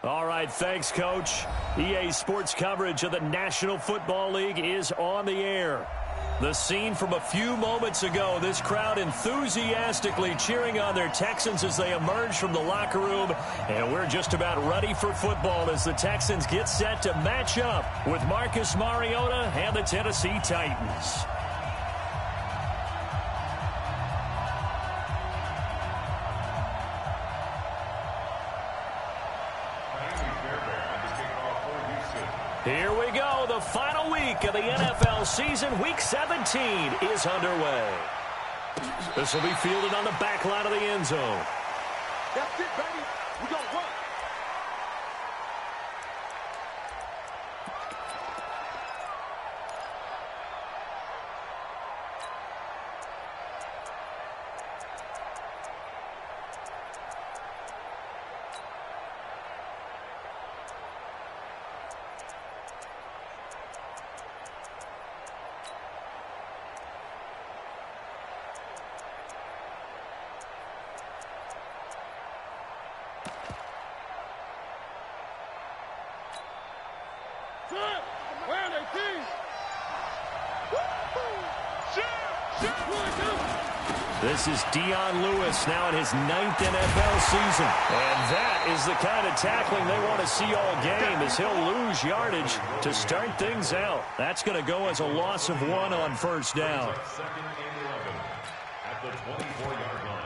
All right, thanks, Coach. EA Sports coverage of the National Football League is on the air. The scene from a few moments ago, this crowd enthusiastically cheering on their Texans as they emerge from the locker room. And we're just about ready for football as the Texans get set to match up with Marcus Mariota and the Tennessee Titans. Here we go. The final week of the NFL season. Week 17 is underway. This will be fielded on the back line of the end zone. That's it, baby. We gonna work. This is Dion Lewis now in his 9th NFL season. And that is the kind of tackling they want to see all game as he'll lose yardage to start things out. That's going to go as a loss of 1 on first down. Second and 11 at the 24-yard line.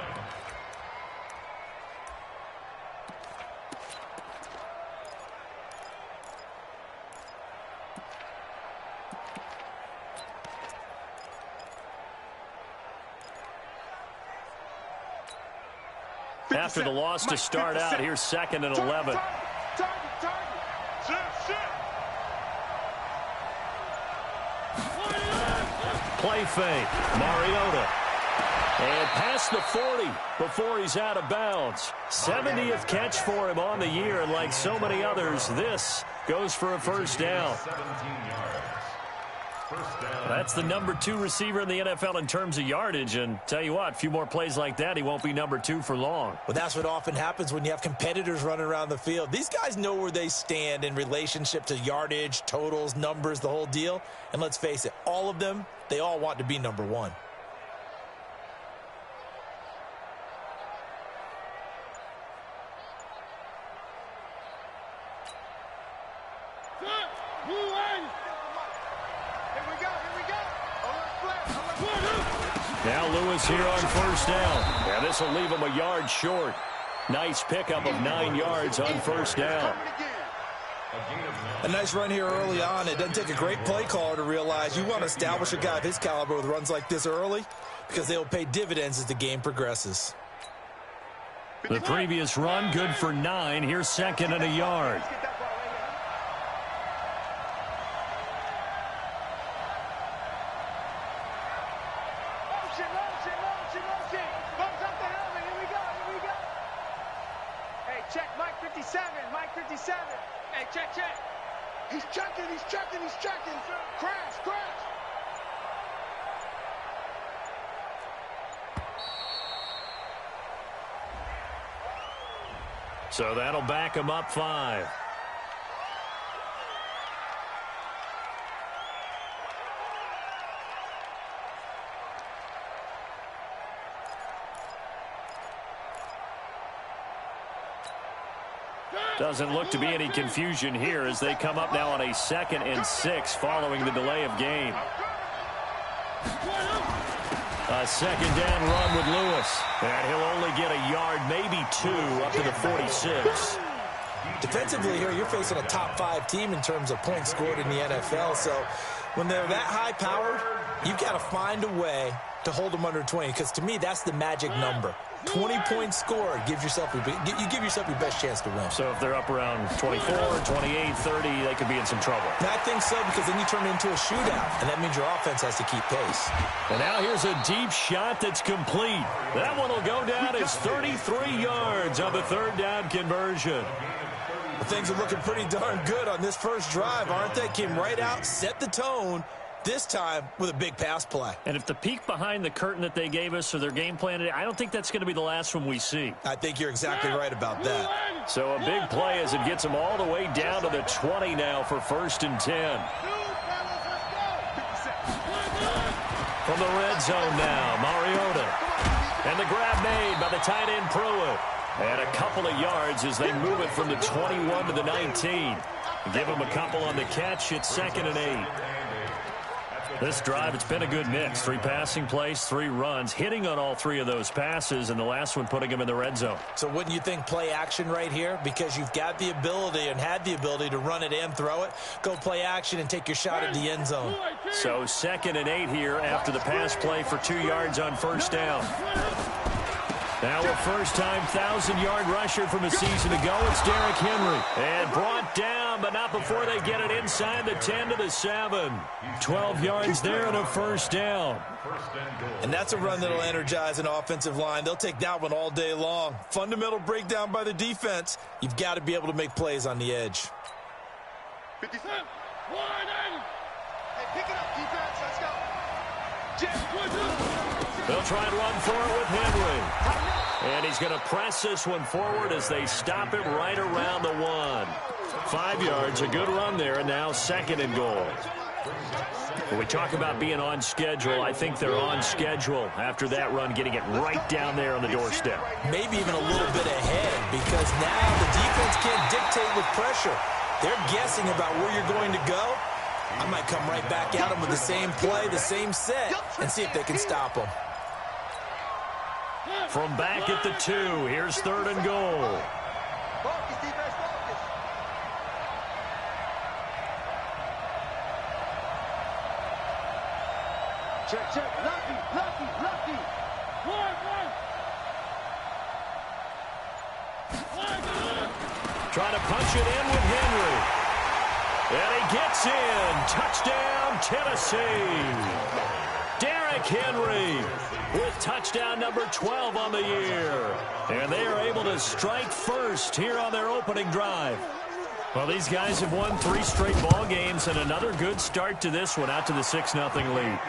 After the loss to start out, here's 2nd and 11. Play fake. Mariota. And past the 40 before he's out of bounds. 70th catch for him on the year, and like so many others, this goes for a first down. 17 yards. First down. That's the number 2 receiver in the NFL in terms of yardage, and tell you what, a few more plays like that, he won't be number 2 for long. Well, that's what often happens when you have competitors running around the field. These guys know where they stand in relationship to yardage, totals, numbers, the whole deal. And let's face it, all of them, they all want to be number 1. Now Lewis here on first down. Yeah, this will leave him a yard short. Nice pickup of 9 yards on first down. A nice run here early on. It doesn't take a great play caller to realize you want to establish a guy of his caliber with runs like this early because they will pay dividends as the game progresses. The previous run, good for 9. Here's 2nd and a yard. He's checking. Crash. So that'll back him up 5. Doesn't look to be any confusion here as they come up now on a 2nd and 6 following the delay of game. A 2nd down run with Lewis. And he'll only get a yard, maybe 2, up to the 46. Defensively here, you're facing a top 5 team in terms of points scored in the NFL. So when they're that high-powered, you've got to find a way to hold them under 20. Because to me, that's the magic number. 20 points scored gives yourself you give yourself your best chance to win. So if they're up around 24, 28, 30, they could be in some trouble. And I think so, because then you turn it into a shootout, and that means your offense has to keep pace. And now here's a deep shot that's complete. That one will go down as 33 yards on the 3rd down conversion. Well, things are looking pretty darn good on this first drive, aren't they? Came right out, set the tone. this time with a big pass play. And if the peek behind the curtain that they gave us or their game plan today, I don't think that's going to be the last one we see. I think you're exactly right about that. So a big play as it gets them all the way down to the 20 now for 1st and 10. From the red zone now, Mariota. And the grab made by the tight end Pruitt. And a couple of yards as they move it from the 21 to the 19. Give them a couple on the catch. It's 2nd and 8. This drive, it's been a good mix. 3 passing plays, 3 runs, hitting on all 3 of those passes, and the last one putting them in the red zone. So wouldn't you think play action right here? Because you've got the ability and had the ability to run it and throw it. Go play action and take your shot at the end zone. So 2nd and 8 here after the pass play for 2 yards on 1st down. Now a first-time 1,000-yard rusher from a season ago. It's Derrick Henry. And brought down, but not before they get it inside the 10 to the 7. 12 yards there and a 1st down. And that's a run that will energize an offensive line. They'll take that one all day long. Fundamental breakdown by the defense. You've got to be able to make plays on the edge. 57. Hey, pick it up, defense. Let's go. They'll try and run for it with Henry. And he's going to press this one forward as they stop it right around the 1. 5 yards, a good run there, and now 2nd and goal. When we talk about being on schedule, I think they're on schedule after that run, getting it right down there on the doorstep. Maybe even a little bit ahead, because now the defense can't dictate with pressure. They're guessing about where you're going to go. I might come right back at them with the same play, the same set, and see if they can stop them. From back at the 2, here's 3rd and goal. Focus, defense, focus. Check, check. Lucky. Trying to punch it in with Henry. And he gets in. Touchdown, Tennessee. Derrick Henry with touchdown number 12 on the year. And they are able to strike first here on their opening drive. Well, these guys have won 3 straight ball games and another good start to this one out to the 6-0 lead.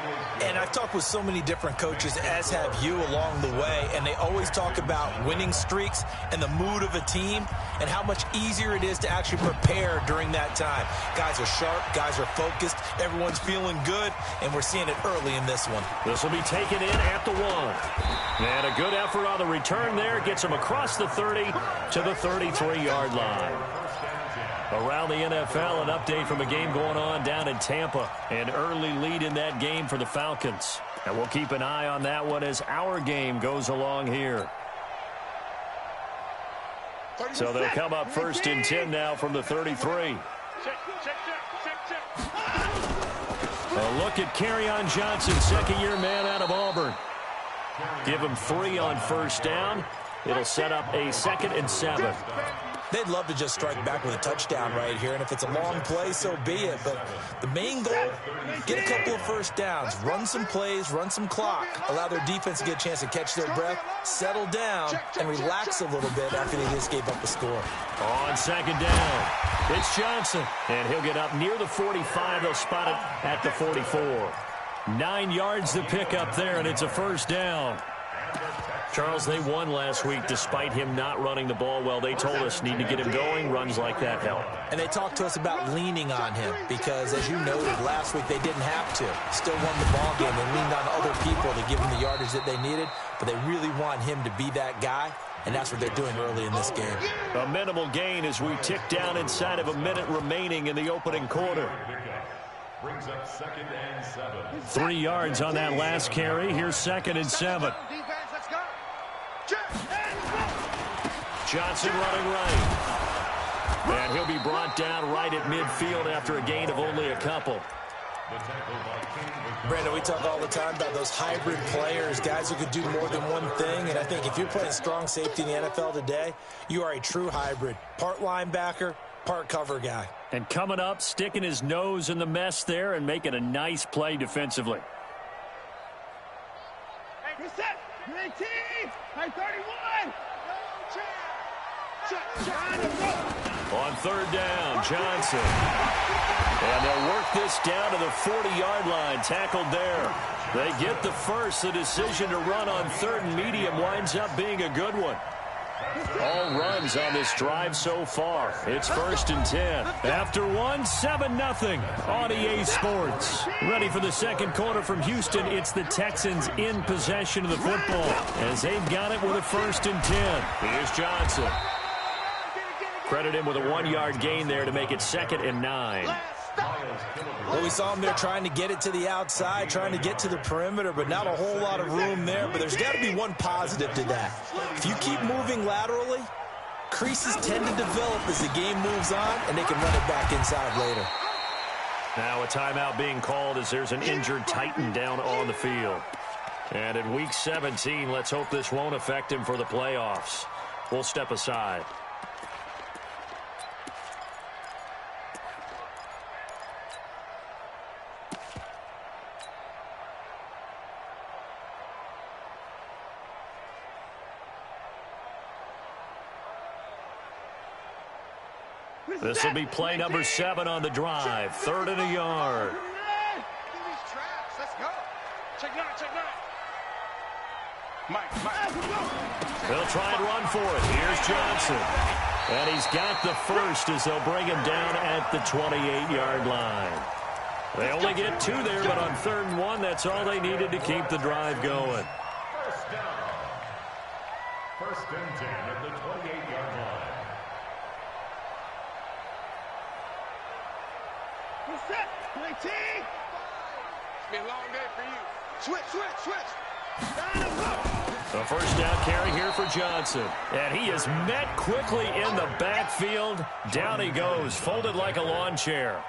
And I've talked with so many different coaches, as have you, along the way, and they always talk about winning streaks and the mood of a team and how much easier it is to actually prepare during that time. Guys are sharp, guys are focused, everyone's feeling good, and we're seeing it early in this one. This will be taken in at the 1. And a good effort on the return there gets them across the 30 to the 33-yard line. Around the NFL, an update from a game going on down in Tampa. An early lead in that game for the Falcons. And we'll keep an eye on that one as our game goes along here. So they'll come up 1st and 10 now from the 33. A look at Kerryon Johnson, 2nd-year man out of Auburn. Give him 3 on 1st down. It'll set up a 2nd and 7. They'd love to just strike back with a touchdown right here, and if it's a long play, so be it. But the main goal, get a couple of 1st downs, run some plays, run some clock, allow their defense to get a chance to catch their breath, settle down, and relax a little bit after they just gave up the score. On 2nd down, it's Johnson, and he'll get up near the 45. They'll spot it at the 44. 9 yards to pick up there, and it's a 1st down. Charles, they won last week despite him not running the ball well. They told us need to get him going. Runs like that help. And they talked to us about leaning on him because, as you noted, last week they didn't have to. Still won the ball game. They leaned on other people to give them the yardage that they needed, but they really want him to be that guy, and that's what they're doing early in this game. A minimal gain as we tick down inside of a minute remaining in the opening quarter. Brings up 2nd and 7. 3 yards on that last carry. Here's 2nd and 7. Johnson running right. And he'll be brought down right at midfield after a gain of only a couple. Brandon, we talk all the time about those hybrid players, guys who could do more than one thing. And I think if you're playing strong safety in the NFL today, you are a true hybrid. Part linebacker, part cover guy. And coming up, sticking his nose in the mess there and making a nice play defensively. Hey, reset. 19. Hey, 31. On third down, Johnson. And they'll work this down to the 40-yard line, tackled there. They get the first. The decision to run on third and medium winds up being a good one. All runs on this drive so far. It's 1st and 10. After 7-0 on EA Sports. Ready for the second quarter from Houston. It's the Texans in possession of the football as they've got it with a 1st and 10. Here's Johnson. Credit him with a 1-yard gain there to make it 2nd and 9. Well, we saw him there trying to get it to the outside, trying to get to the perimeter, but not a whole lot of room there. But there's got to be one positive to that. If you keep moving laterally, creases tend to develop as the game moves on, and they can run it back inside later. Now a timeout being called as there's an injured Titan down on the field. And in Week 17, let's hope this won't affect him for the playoffs. We'll step aside. This will be play number 7 on the drive. 3rd and a yard. Let's go. Check 9, check 9. Mike. They'll try and run for it. Here's Johnson. And he's got the first as they'll bring him down at the 28-yard line. They only get 2 there, but on 3rd and 1, that's all they needed to keep the drive going. First down. 1st and 10 at the 28-yard line. Set. 19. It's been a long day for you. Switch. A 1st down carry here for Johnson. And he is met quickly in the backfield. Down he goes, folded like a lawn chair.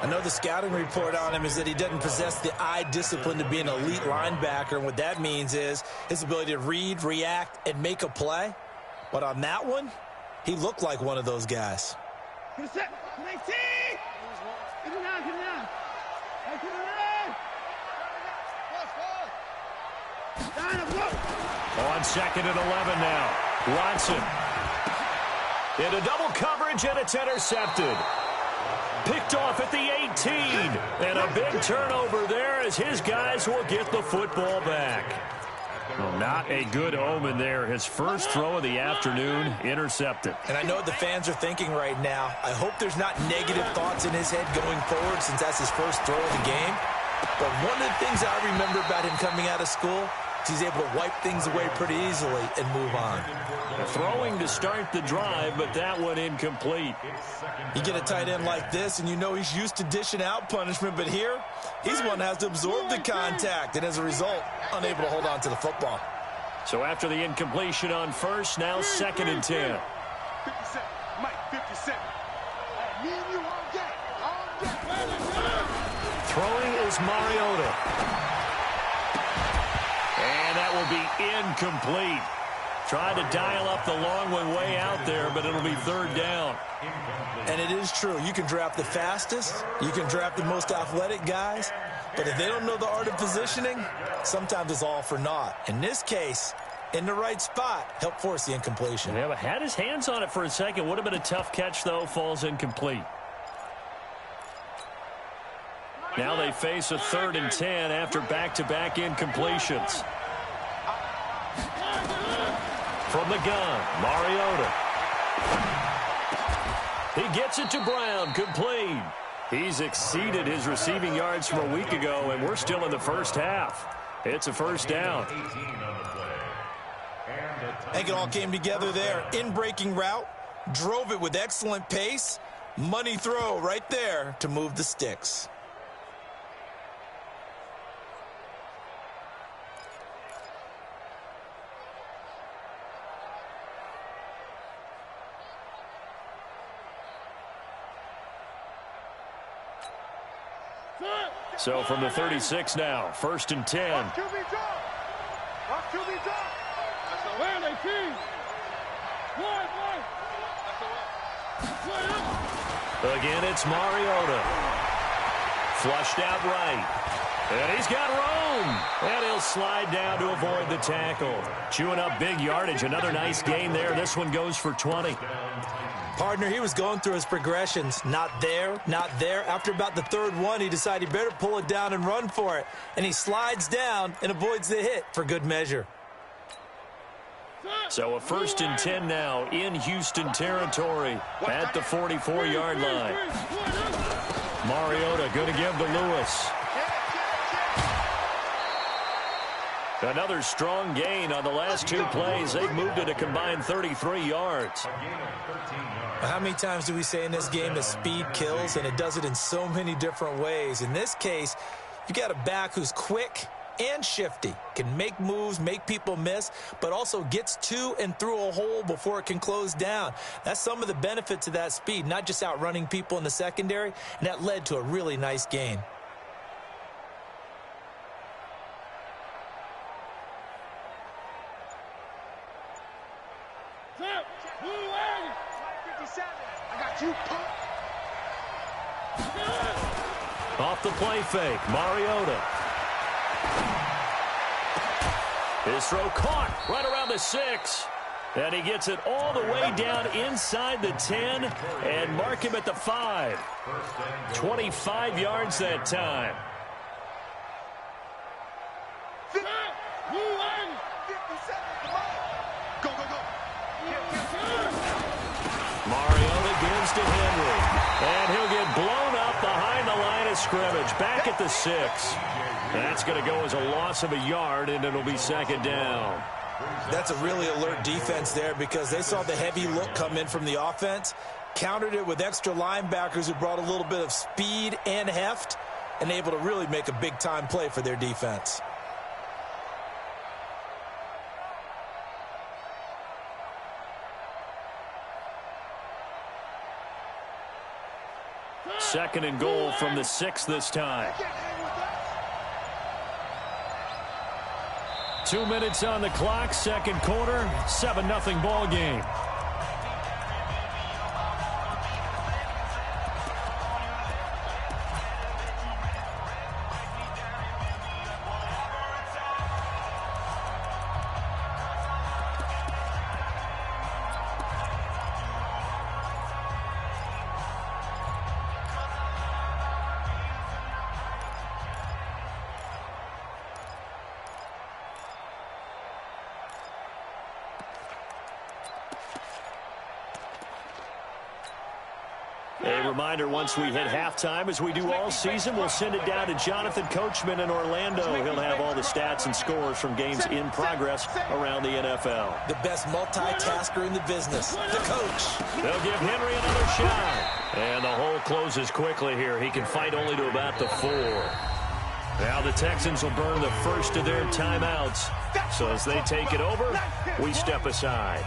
I know the scouting report on him is that he doesn't possess the eye discipline to be an elite linebacker. And what that means is his ability to read, react, and make a play. But on that one, he looked like one of those guys. Set. 19. Get it down. On 2nd and 11 now. Watson. Into double coverage, and it's intercepted. Picked off at the 18. And a big turnover there as his guys will get the football back. Well, not a good omen there. His first throw of the afternoon intercepted. And I know what the fans are thinking right now. I hope there's not negative thoughts in his head going forward since that's his first throw of the game. But one of the things I remember about him coming out of school is he's able to wipe things away pretty easily and move on. Throwing to start the drive, but that one incomplete. You get a tight end like this, and you know he's used to dishing out punishment, but here, he's one that has to absorb the contact, and as a result, unable to hold on to the football. So after the incompletion on 1st, now 2nd and 10. 57. Mike, 57. Me and you all day. Throwing is Mariota. And that will be incomplete. Tried to dial up the long one way out there, but it'll be 3rd down. And it is true. You can draft the fastest. You can draft the most athletic guys. But if they don't know the art of positioning, sometimes it's all for naught. In this case, in the right spot, helped force the incompletion. Yeah, but had his hands on it for a second. Would have been a tough catch, though. Falls incomplete. Now they face a 3rd and 10 after back-to-back incompletions. From the gun, Mariota. He gets it to Brown, complete. He's exceeded his receiving yards from a week ago, and we're still in the first half. It's a 1st down. I think it all came together there. In-breaking route, drove it with excellent pace. Money throw right there to move the sticks. So from the 36 now, 1st and 10. Watch QB drop. Watch QB drop. That's the way they keep. One. Again, it's Mariota. Flushed out right. And he's got room. And he'll slide down to avoid the tackle. Chewing up big yardage. Another nice gain there. This one goes for 20. Partner, he was going through his progressions. Not there, not there. After about the third one, he decided he better pull it down and run for it. And he slides down and avoids the hit for good measure. So a 1st and 10 now in Houston territory at the 44-yard line. Mariota going to give to Lewis. Another strong gain on the last 2 plays. They've moved it a combined 33 yards. How many times do we say in this game that speed kills, and it does it in so many different ways? In this case, you got a back who's quick and shifty, can make moves, make people miss, but also gets to and through a hole before it can close down. That's some of the benefits of that speed, not just outrunning people in the secondary, and that led to a really nice gain. Off the play fake, Mariota. His throw caught right around the 6. And he gets it all the way down inside the 10 and mark him at the 5. 25 yards that time. Mariota gives to Henry. And he'll get blown up behind the line of scrimmage. Back at the 6. That's going to go as a loss of a yard, and it'll be 2nd down. That's a really alert defense there because they saw the heavy look come in from the offense, countered it with extra linebackers who brought a little bit of speed and heft, and able to really make a big-time play for their defense. Second and goal from the 6 this time. 2 minutes on the clock, second quarter, 7-0 ball game. A reminder, once we hit halftime, as we do all season, we'll send it down to Jonathan Coachman in Orlando. He'll have all the stats and scores from games in progress around the NFL. The best multitasker in the business, the coach. They'll give Henry another shot. And the hole closes quickly here. He can fight only to about the 4. Now the Texans will burn the first of their timeouts. So as they take it over, we step aside.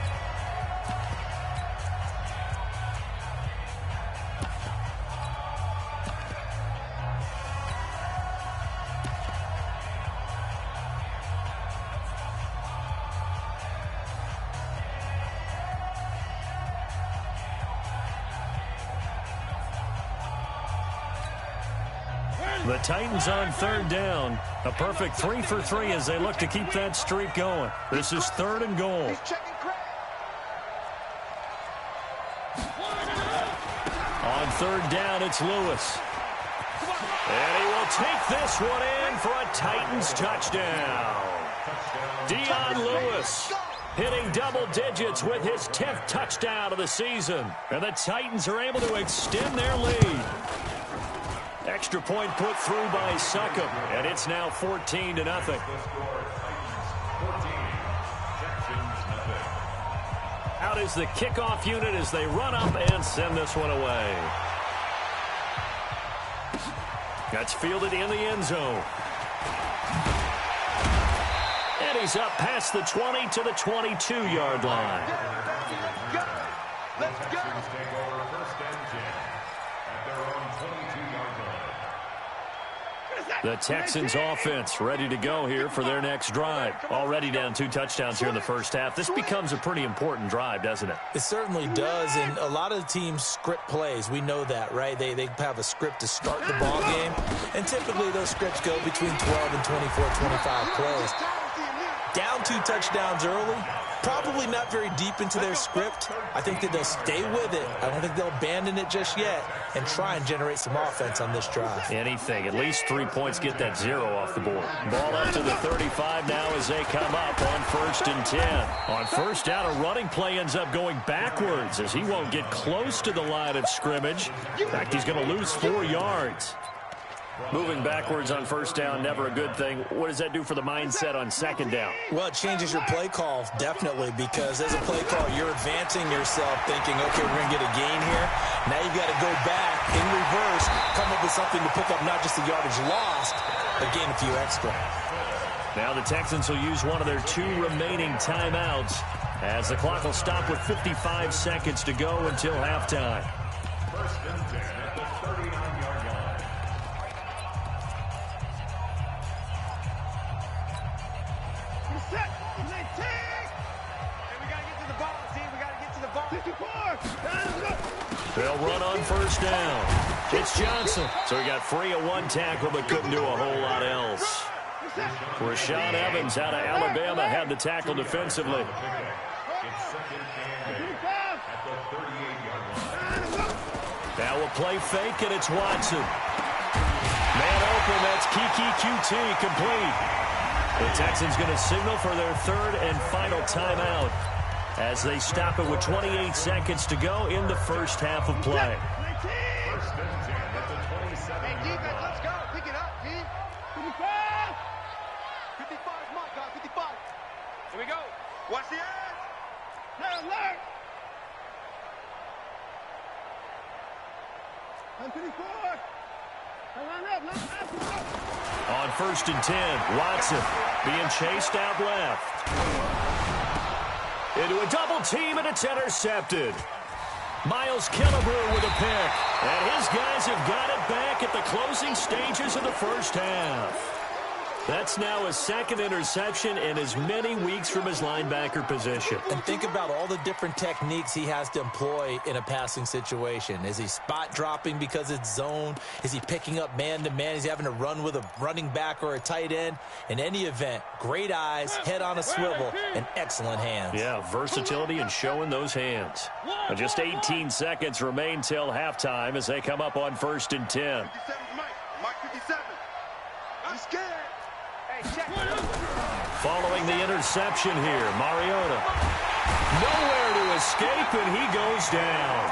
The Titans on 3rd down. A perfect 3 for 3 as they look to keep that streak going. This is 3rd and goal. On 3rd down, it's Lewis. And he will take this one in for a Titans touchdown. Dion Lewis hitting double digits with his 10th touchdown of the season. And the Titans are able to extend their lead. Extra point put through by Succop, and it's now 14-0. Out is the kickoff unit as they run up and send this one away. That's fielded in the end zone. And he's up past the 20 to the 22-yard line. Let's go. The Texans offense ready to go here for their next drive. Already down 2 touchdowns here in the first half. This becomes a pretty important drive, doesn't it? It certainly does, and a lot of the teams script plays. We know that, right? They have a script to start the ball game, and typically those scripts go between 12 and 24, 25 plays. down 2 touchdowns early, probably not very deep into their script. I think that they'll stay with it. I don't think they'll abandon it just yet and try and generate some offense on this drive. Anything. At least 3 points, get that 0 off the board. Ball up to the 35 now as they come up on 1st and 10. On 1st down, a running play ends up going backwards as he won't get close to the line of scrimmage. In fact, he's going to lose 4 yards. Moving backwards on 1st down, never a good thing. What does that do for the mindset on 2nd down? Well, it changes your play call, definitely, because as a play call, you're advancing yourself thinking, okay, we're going to get a gain here. Now you've got to go back in reverse, come up with something to pick up not just the yardage lost, but gain a few extra. Now the Texans will use one of their 2 remaining timeouts as the clock will stop with 55 seconds to go until halftime. 1st and 10 at the 39-yard line. Set. And we got to get to the ball, team. We got to get to the ball. 54. They'll run on 1st down. It's Johnson. So he got free of 1 tackle but couldn't do a whole lot else. Rashad Evans out of Alabama had the tackle defensively. It's 2nd and 8 at the 38-yard line. Now a play fake, and it's Watson. Man open, that's Kiki QT complete. The Texans going to signal for their 3rd and final timeout as they stop it with 28 seconds to go in the 1st half of play. 1st and 10 at the 27. Hey, defense, let's go. Pick it up, G. 55. 55 is my guy. 55. Here we go. Watch the edge. Now, alert. I'm 54. On 1st and 10, Watson being chased out left. Into a double team, and it's intercepted. Miles Killebrew with a pick. And his guys have got it back at the closing stages of the 1st half. That's now his 2nd interception in as many weeks from his linebacker position. And think about all the different techniques he has to employ in a passing situation. Is he spot dropping because it's zone? Is he picking up man-to-man? Is he having to run with a running back or a tight end? In any event, great eyes, head on a swivel, and excellent hands. Yeah, versatility and showing those hands. Just 18 seconds remain till halftime as they come up on 1st and 10. 57 Mike 57. I'm scared. Following the interception here, Mariota. Nowhere to escape, and he goes down.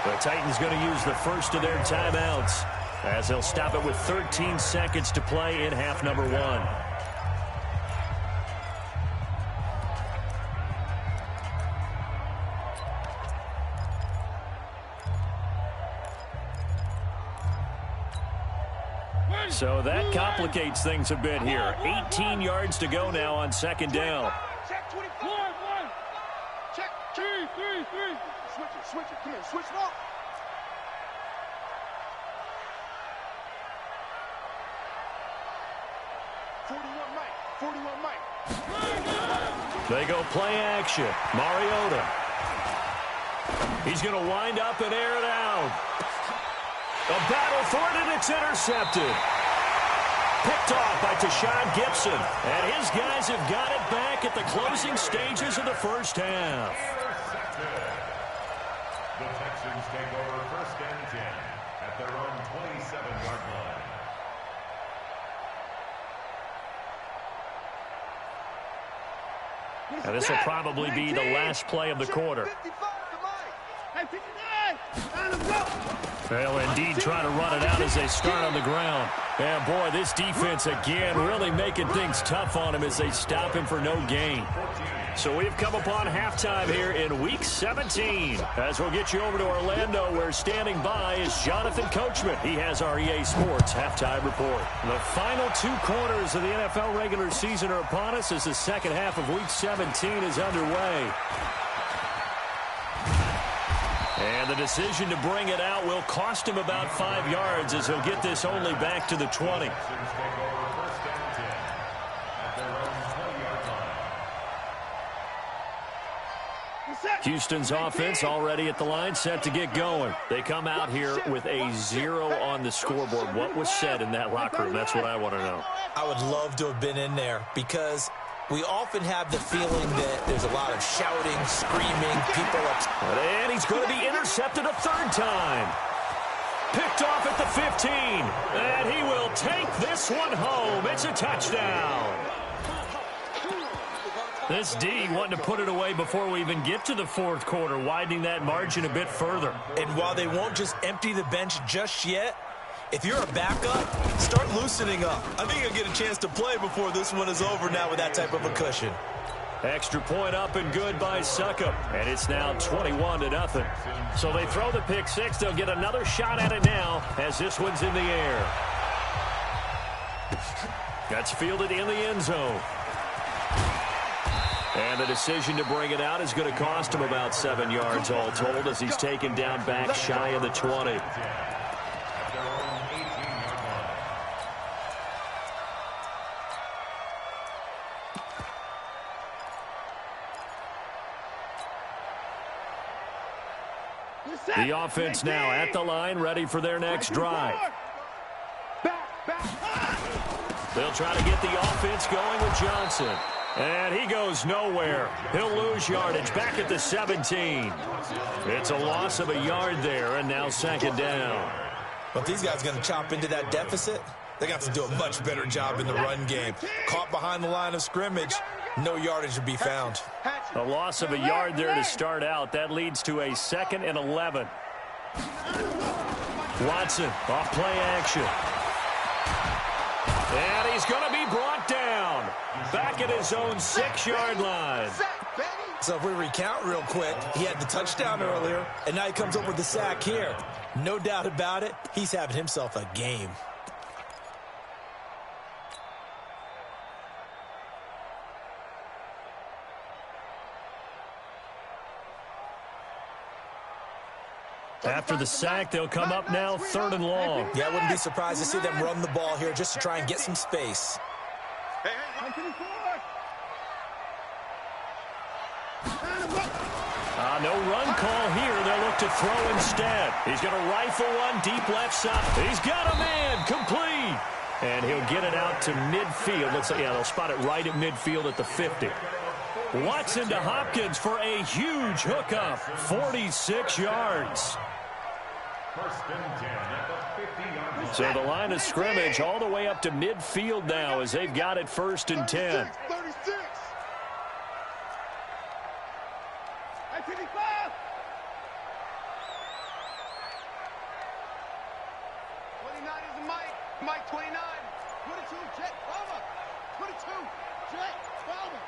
The Titans going to use the 1st of their timeouts as they'll stop it with 13 seconds to play in half number 1. So that complicates things a bit here. 18 yards to go now on 2nd down. Check 24. Check 3. Switch it. Come here. Switch it up. They go play action. Mariota. He's going to wind up and air it out. A battle for it, and it's intercepted. Picked off by Tashawn Gibson. And his guys have got it back at the closing stages of the 1st half. The Texans take over 1st and 10 at their own 27-yard line. Now this will probably be the last play of the quarter. They'll indeed try to run it out as they start on the ground. And boy, this defense again really making things tough on him as they stop him for no gain. So we've come upon halftime here in Week 17. As we'll get you over to Orlando, where standing by is Jonathan Coachman. He has our EA Sports halftime report. The final 2 quarters of the NFL regular season are upon us as the 2nd half of Week 17 is underway. And the decision to bring it out will cost him about 5 yards as he'll get this only back to the 20. Houston's offense already at the line, set to get going. They come out here with a 0 on the scoreboard. What was said in that locker room? That's what I want to know. I would love to have been in there because we often have the feeling that there's a lot of shouting, screaming, people upset. And he's going to be intercepted a third time. Picked off at the 15. And he will take this one home. It's a touchdown. This D wanting to put it away before we even get to the fourth quarter, widening that margin a bit further. And while they won't just empty the bench just yet, if you're a backup, start loosening up. I think you'll get a chance to play before this one is over now with that type of a cushion. Extra point up and good by Succop. And it's now 21-0. So they throw the pick six. They'll get another shot at it now as this one's in the air. That's fielded in the end zone. And the decision to bring it out is going to cost him about 7 yards all told as he's taken down back shy of the 20. The offense now at the line, ready for their next drive. They'll try to get the offense going with Johnson. And he goes nowhere. He'll lose yardage back at the 17. It's a loss of a yard there, and now second down. But these guys are going to chop into that deficit. They got to do a much better job in the run game. Caught behind the line of scrimmage, no yardage to be found. A loss of a yard there to start out. That leads to a 2nd and 11. Watson off play action. And he's going to be brought down. Back at his own 6-yard line. So if we recount real quick, he had the touchdown earlier, and now he comes up with the sack here. No doubt about it, he's having himself a game. After the sack, they'll come up now 3rd and long. Yeah, I wouldn't be surprised to see them run the ball here just to try and get some space. No run call here. They'll look to throw instead. He's going to rifle one deep left side. He's got a man complete. And he'll get it out to midfield. Looks like, yeah, they'll spot it right at midfield at the 50. Watson to Hopkins for a huge hookup. 46 yards. So the line of scrimmage all the way up to midfield now as they've got it 1st and 10. 36. Mike 29. 22, Jet Palmer. 22, Jet Palmer.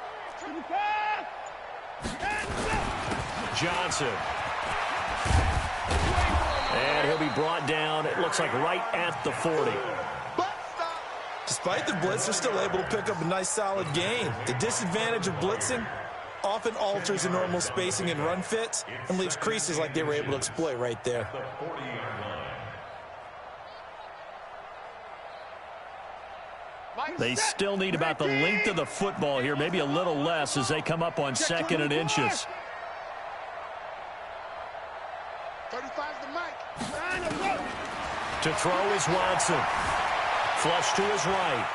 Johnson. And he'll be brought down, it looks like right at the 40. Despite the blitz, they're still able to pick up a nice solid gain. The disadvantage of blitzing often alters the normal spacing and run fits and leaves creases like they were able to exploit right there. They still need about the length of the football here, maybe a little less as they come up on 2nd and inches. 35's the mic. To throw is Watson. Flush to his right.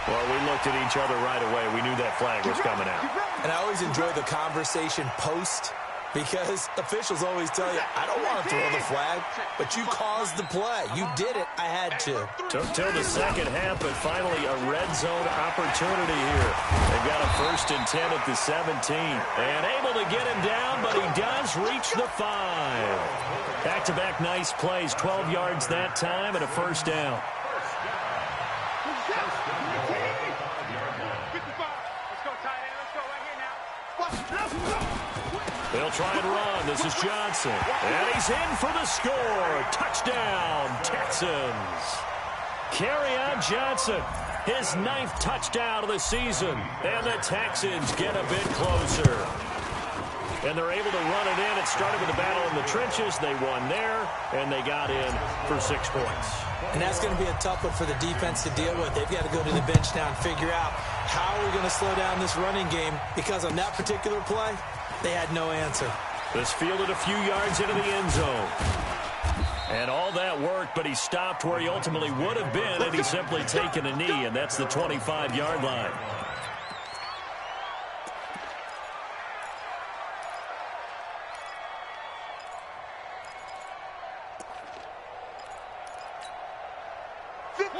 Well, we looked at each other right away. We knew that flag was coming out. And I always enjoy the conversation post, because officials always tell you, I don't want to throw the flag, but you caused the play. You did it. I had to. Took till the second half, but finally a red zone opportunity here. They've got a 1st and 10 at the 17. And able to get him down, but he does reach the 5. Back-to-back nice plays, 12 yards that time and a 1st down. They'll try and run. This is Johnson. And he's in for the score. Touchdown, Texans. Kerryon Johnson, his 9th touchdown of the season. And the Texans get a bit closer. And they're able to run it in. It started with a battle in the trenches. They won there, and they got in for 6 points. And that's going to be a tough one for the defense to deal with. They've got to go to the bench now and figure out how we're going to slow down this running game, because on that particular play, they had no answer. This fielded a few yards into the end zone. And all that work, but he stopped where he ultimately would have been had he simply taken a knee, and that's the 25-yard line.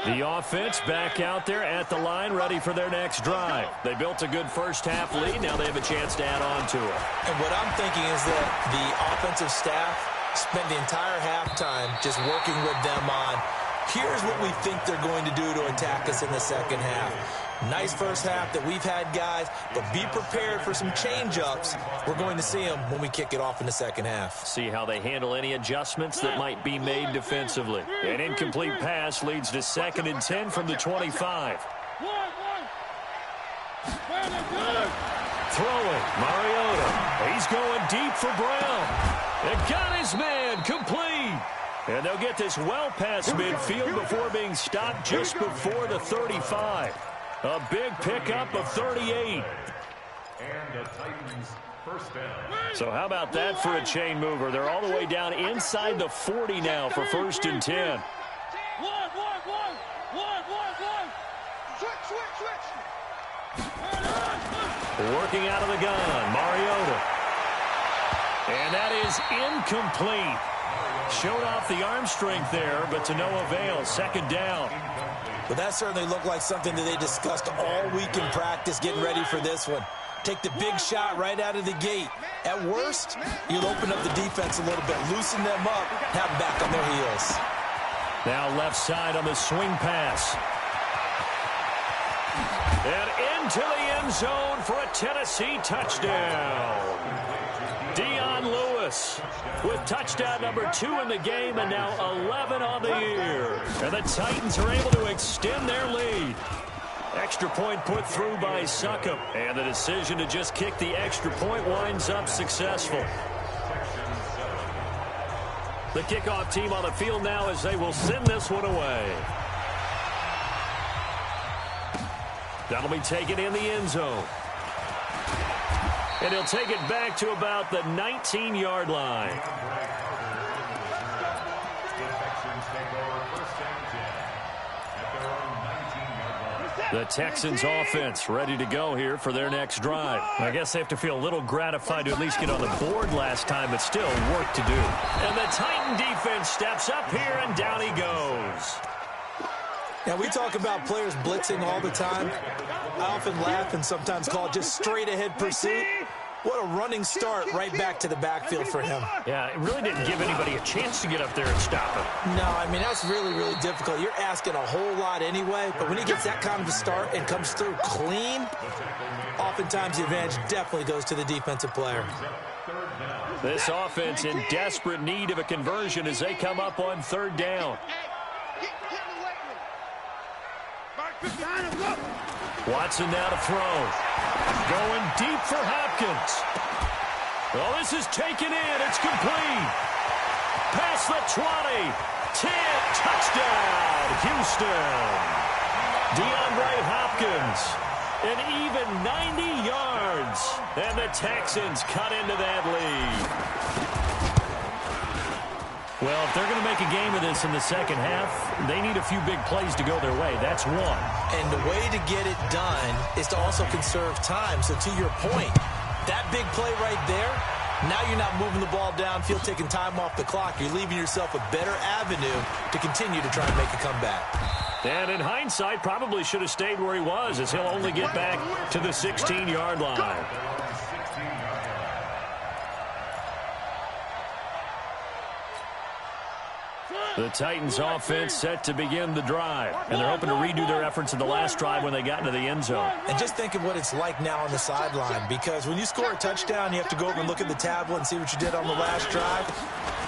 The offense back out there at the line, ready for their next drive. They built a good first-half lead. Now they have a chance to add on to it. And what I'm thinking is that the offensive staff spent the entire halftime just working with them on, here's what we think they're going to do to attack us in the second half. Nice first half that we've had, guys, but be prepared for some change-ups. We're going to see them when we kick it off in the second half. See how they handle any adjustments that might be made defensively. An incomplete pass leads to 2nd and 10 from the 25. Throwing, Mariota. He's going deep for Brown. And got his man complete. And they'll get this well past midfield before being stopped just before the 35. A big pickup of 38. And the Titans first down. So how about that for a chain mover? They're all the way down inside the 40 now for 1st and 10. Working out of the gun, Mariota. And that is incomplete. Showed off the arm strength there, but to no avail. 2nd down. But that certainly looked like something that they discussed all week in practice, getting ready for this one. Take the big shot right out of the gate. At worst, you'll open up the defense a little bit, loosen them up, have them back on their heels. Now left side on the swing pass. And into the end zone for a Tennessee touchdown. Dion Lewis with touchdown number 2 in the game and now 11 on the year. And the Titans are able to extend their lead. Extra point put through by Succop. And the decision to just kick the extra point winds up successful. The kickoff team on the field now as they will send this one away. That'll be taken in the end zone. And he'll take it back to about the 19-yard line. The Texans offense ready to go here for their next drive. I guess they have to feel a little gratified to at least get on the board last time, but still work to do. And the Titan defense steps up here, and down he goes. Now, we talk about players blitzing all the time. I often laugh and sometimes call it just straight-ahead pursuit. What a running start right back to the backfield for him. Yeah, it really didn't give anybody a chance to get up there and stop him. No, I mean, that's really, really difficult. You're asking a whole lot anyway, but when he gets that kind of a start and comes through clean, oftentimes the advantage definitely goes to the defensive player. This offense in desperate need of a conversion as they come up on 3rd down. Watson now to throw. Going deep for Hopkins. Well, this is taken in. It's complete. Past the 20. 10. Touchdown, Houston. DeAndre Hopkins. An even 90 yards. And the Texans cut into that lead. Well, if they're going to make a game of this in the second half, they need a few big plays to go their way. That's one. And the way to get it done is to also conserve time. So to your point, that big play right there, now you're not moving the ball downfield, taking time off the clock. You're leaving yourself a better avenue to continue to try and make a comeback. And in hindsight, probably should have stayed where he was as he'll only get back to the 16-yard line. The Titans offense set to begin the drive. And they're hoping to redo their efforts in the last drive when they got into the end zone. And just think of what it's like now on the sideline, because when you score a touchdown, you have to go over and look at the tablet and see what you did on the last drive.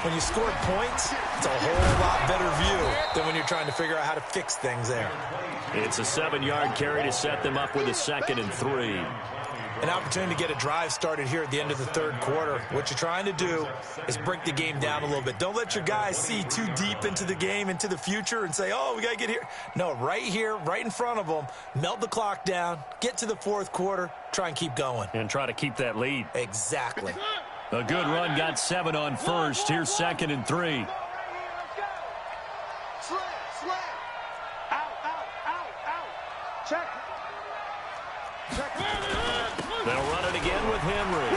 When you score points, it's a whole lot better view than when you're trying to figure out how to fix things there. It's a 7-yard carry to set them up with a 2nd and 3. An opportunity to get a drive started here at the end of the 3rd quarter. What you're trying to do is break the game down a little bit. Don't let your guys see too deep into the game, into the future, and say, oh, we got to get here. No, right here, right in front of them, melt the clock down, get to the 4th quarter, try and keep going. And try to keep that lead. Exactly. A good run got 7 on first. Here's 2nd and 3. Slam. Out. Check. They'll run it again with Henry.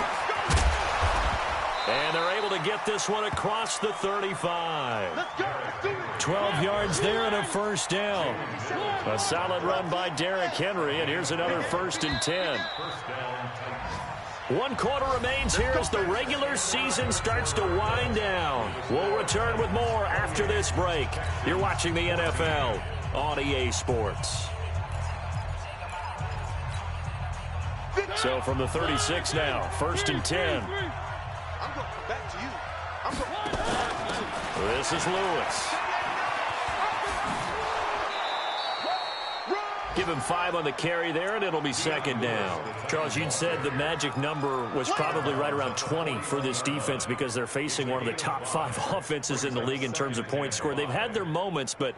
And they're able to get this one across the 35. Let's go. Let's do it. 12 yards there and a first down. A solid run by Derrick Henry, and here's another 1st and 10. 1 quarter remains here as the regular season starts to wind down. We'll return with more after this break. You're watching the NFL on EA Sports. So from the 36 now, 1st and 10. I'm going to come back to you. This is Lewis. Give him 5 on the carry there, and it'll be 2nd down. Charles, you'd said the magic number was probably right around 20 for this defense because they're facing one of the top 5 offenses in the league in terms of points scored. They've had their moments, but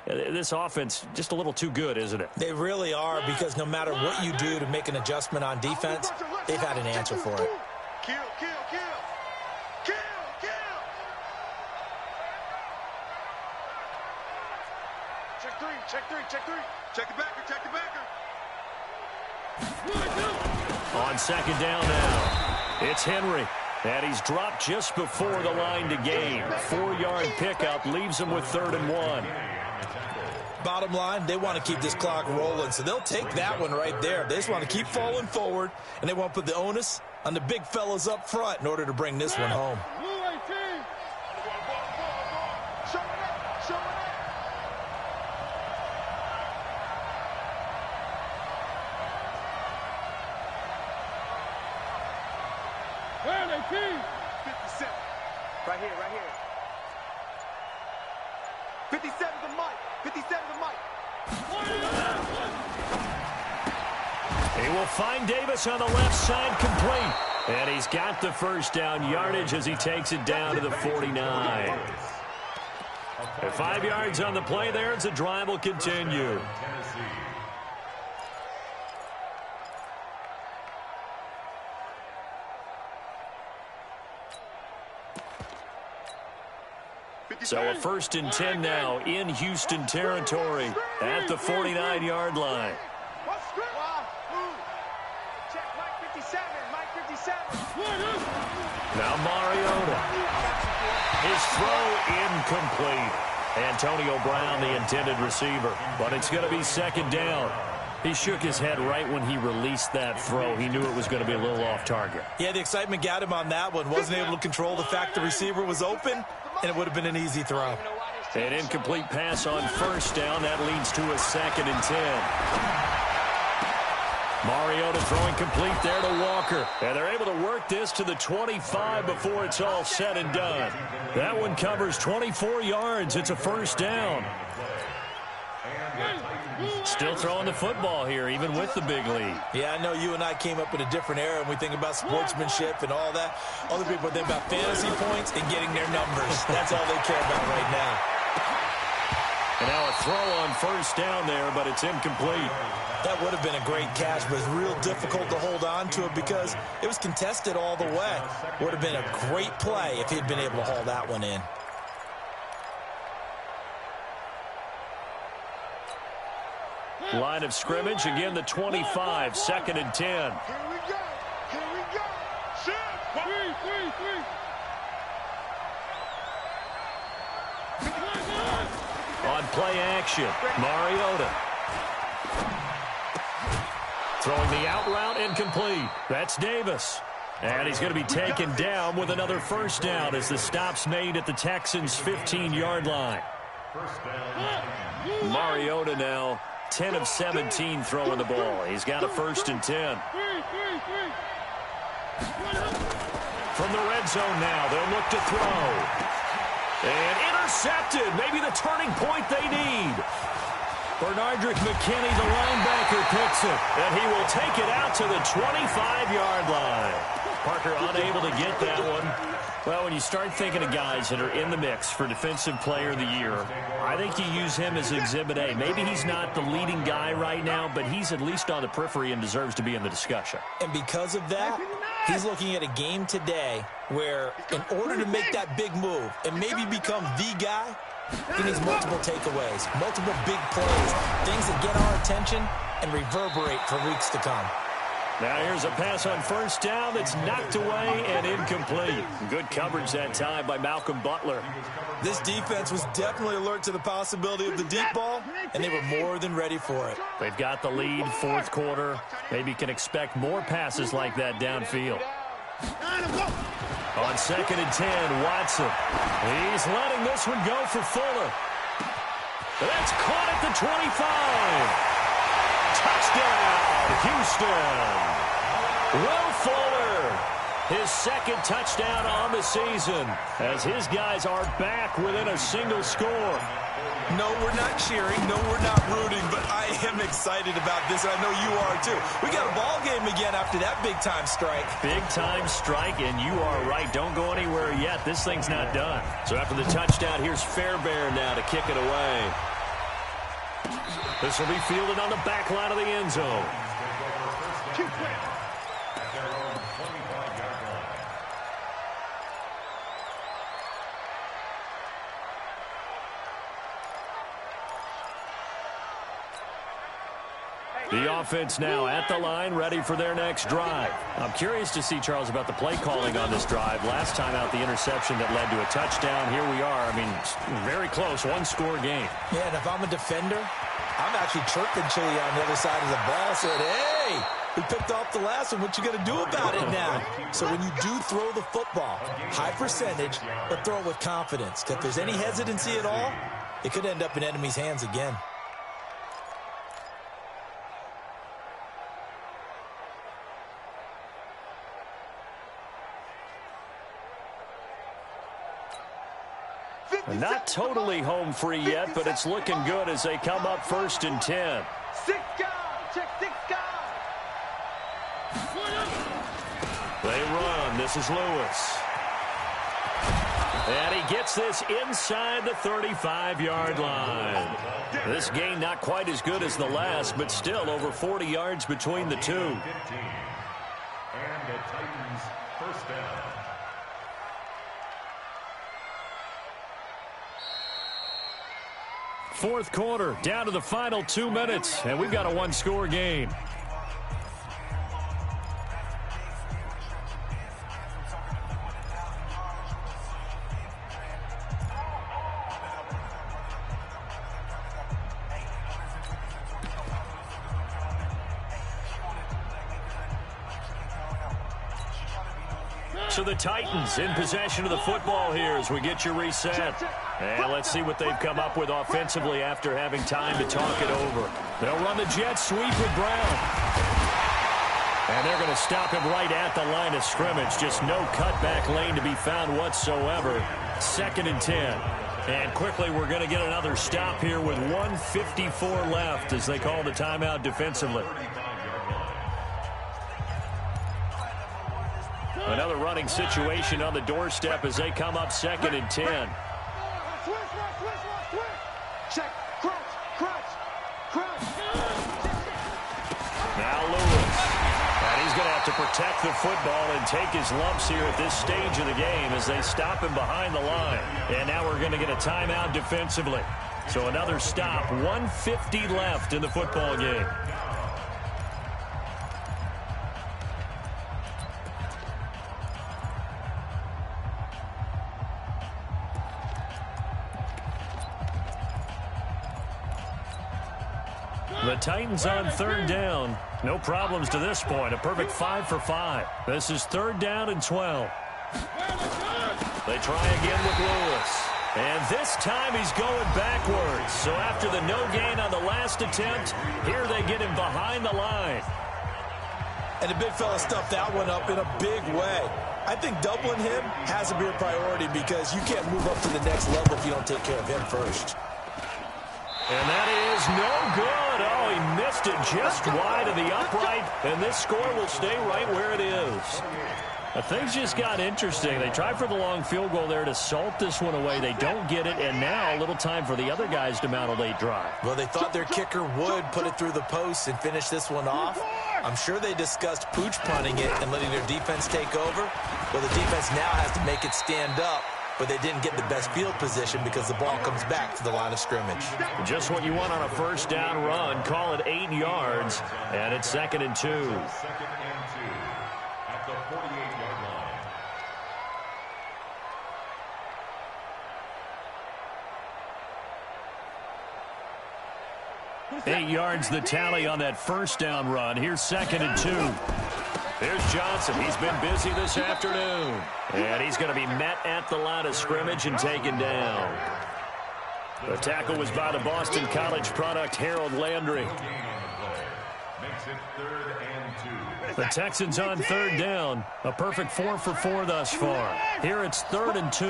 this offense just a little too good, isn't it? They really are, because no matter what you do to make an adjustment on defense, they've had an answer for it. Kill. Check three. Check the backer. On 2nd down now, it's Henry. And he's dropped just before the line to gain. 4-yard pickup leaves him with 3rd and 1. Bottom line, they want to keep this clock rolling, so they'll take that one right there. They just want to keep falling forward, and they want to put the onus on the big fellas up front in order to bring this one home. Right here. 57 to Mike. He will find Davis on the left side, complete. And he's got the 1st down yardage as he takes it down to the 49. 5 yards on the play there as the drive will continue. So a 1st and 10 now in Houston territory at the 49-yard line. Check Mike 57. Now Mariota. His throw incomplete. Antonio Brown, the intended receiver. But it's going to be 2nd down. He shook his head right when he released that throw. He knew it was going to be a little off target. Yeah, the excitement got him on that one. Wasn't able to control the fact the receiver was open, and it would have been an easy throw. An incomplete pass on 1st down. That leads to a 2nd and 10. Mariota throwing complete there to Walker. And they're able to work this to the 25 before it's all said and done. That one covers 24 yards. It's a 1st down. Still throwing the football here, even with the big lead. Yeah, I know you and I came up in a different era, and we think about sportsmanship and all that. Other people think about fantasy points and getting their numbers. That's all they care about right now. And now a throw on 1st down there, but it's incomplete. That would have been a great catch, but it's real difficult to hold on to it because it was contested all the way. Would have been a great play if he'd been able to haul that one in. Line of scrimmage, again the 25, 2nd and 10. Here we go. Shoot. 3. On play action, Mariota. Throwing the out route incomplete. That's Davis. And he's going to be taken down with another 1st down as the stop's made at the Texans' 15-yard line. Mariota now 10 of 17 throwing the ball. He's got a 1st and 10. From the red zone now, they'll look to throw. And intercepted. Maybe the turning point they need. Bernardrick McKinney, the linebacker, picks it. And he will take it out to the 25-yard line. Parker unable to get that one. Well, when you start thinking of guys that are in the mix for Defensive Player of the Year, I think you use him as Exhibit A. Maybe he's not the leading guy right now, but he's at least on the periphery and deserves to be in the discussion. And because of that, he's looking at a game today where in order to make that big move and maybe become the guy, He needs multiple takeaways, multiple big plays, things that get our attention and reverberate for weeks to come. Now here's a pass on first down that's knocked away and incomplete. Good coverage that time by Malcolm Butler. This defense was definitely alert to the possibility of the deep ball, and they were more than ready for it. They've got the lead, fourth quarter. Maybe can expect more passes like that downfield. On 2nd and 10, Watson. He's letting this one go for Fuller. That's caught at the 25. Touchdown, Houston. Will Fuller, his second touchdown on the season, as his guys are back within a single score. No, we're not cheering. No, we're not rooting, but I am excited about this, and I know you are too. We got a ball game again after that big-time strike. Big-time strike, and you are right. Don't go anywhere yet. This thing's not done. So after the touchdown, here's Fairbairn now to kick it away. This will be fielded on the back line of the end zone. The offense now at the line, ready for their next drive. I'm curious to see, Charles, about the play calling on this drive. Last time out, the interception that led to a touchdown. Here we are. I mean, very close, one-score game. Yeah, and if I'm a defender, I'm actually chirping Chili on the other side of the ball, saying, hey, we picked off the last one. What you going to do about it now? So when you do throw the football, high percentage, but throw it with confidence. Because if there's any hesitancy at all, it could end up in enemy's hands again. Not totally home free yet, but it's looking good as they come up 1st and 10. 6 guys. Check 6 guys. They run. This is Lewis. And he gets this inside the 35-yard line. This gain not quite as good as the last, but still over 40 yards between the two. And the Titans first down. Fourth quarter, down to the final 2 minutes, and we've got a one-score game. So the Titans in possession of the football here as we get you reset. And let's see what they've come up with offensively after having time to talk it over. They'll run the jet sweep with Brown. And they're going to stop him right at the line of scrimmage. Just no cutback lane to be found whatsoever. 2nd and 10. And quickly we're going to get another stop here with 1:54 left as they call the timeout defensively. Another running situation on the doorstep as they come up 2nd and 10. Check. Crunch. Now Lewis. And he's going to have to protect the football and take his lumps here at this stage of the game as they stop him behind the line. And now we're going to get a timeout defensively. So another stop, 1:50 left in the football game. The Titans on 3rd down. No problems to this point. A perfect 5 for 5. This is 3rd down and 12. They try again with Lewis. And this time he's going backwards. So after the no gain on the last attempt, here they get him behind the line. And the big fella stuffed that one up in a big way. I think doubling him has to be a priority because you can't move up to the next level if you don't take care of him first. And that is no good. Oh, he missed it just wide of the upright, and this score will stay right where it is. Things just got interesting. They tried for the long field goal there to salt this one away. They don't get it, and now a little time for the other guys to mount a late drive. Well, they thought their kicker would put it through the post and finish this one off. I'm sure they discussed pooch punting it and letting their defense take over. Well, the defense now has to make it stand up but they didn't get the best field position because the ball comes back to the line of scrimmage. Just what you want on a first down run. Call it 8 yards, and it's 2nd and 2. Second and 2 at the 48-yard line. 8 yards the tally on that first down run. Here's 2nd and 2. There's Johnson. He's been busy this afternoon. And he's going to be met at the line of scrimmage and taken down. The tackle was by the Boston College product, Harold Landry. Makes it 3rd and 2. The Texans on 3rd down. A perfect 4 for 4 thus far. Here it's 3rd and 2.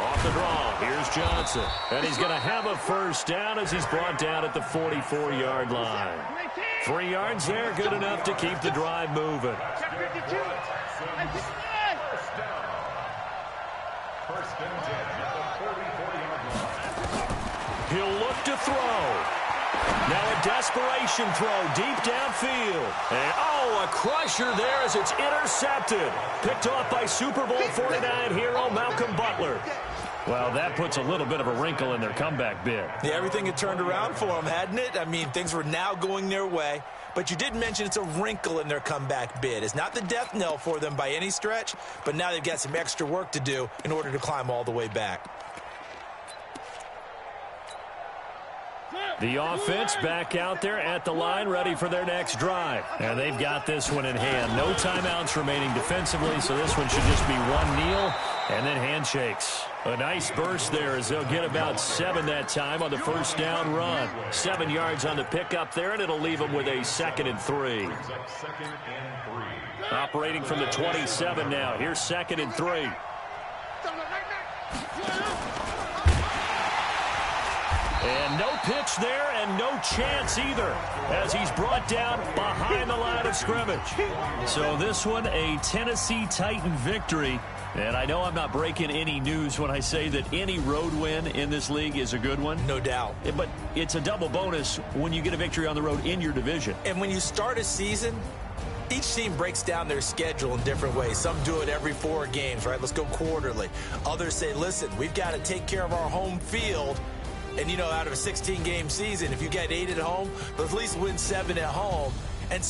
Off the draw, here's Johnson. And he's going to have a first down as he's brought down at the 44-yard line. 3 yards there, good enough to keep the drive moving. First and 10 at the 44-yard line. He'll look to throw. Now a desperation throw deep downfield. And a crusher there as it's intercepted. Picked off by Super Bowl 49 hero Malcolm Butler. Well, that puts a little bit of a wrinkle in their comeback bid. Yeah, everything had turned around for them, hadn't it? I mean, things were now going their way. But you did mention it's a wrinkle in their comeback bid. It's not the death knell for them by any stretch, but now they've got some extra work to do in order to climb all the way back. The offense back out there at the line, ready for their next drive. And they've got this one in hand. No timeouts remaining defensively, so this one should just be one kneel and then handshakes. A nice burst there as they'll get about 7 that time on the first down run. 7 yards on the pickup there, and it'll leave them with a 2nd and 3. Operating from the 27 now. Here's 2nd and 3. And no pitch there and no chance either as he's brought down behind the line of scrimmage. So this one, a Tennessee Titan victory. And I know I'm not breaking any news when I say that any road win in this league is a good one. No doubt. But it's a double bonus when you get a victory on the road in your division. And when you start a season, each team breaks down their schedule in different ways. Some do it every 4 games, right? Let's go quarterly. Others say, listen, we've got to take care of our home field. And, out of a 16-game season, if you get 8 at home, but at least win 7 at home. And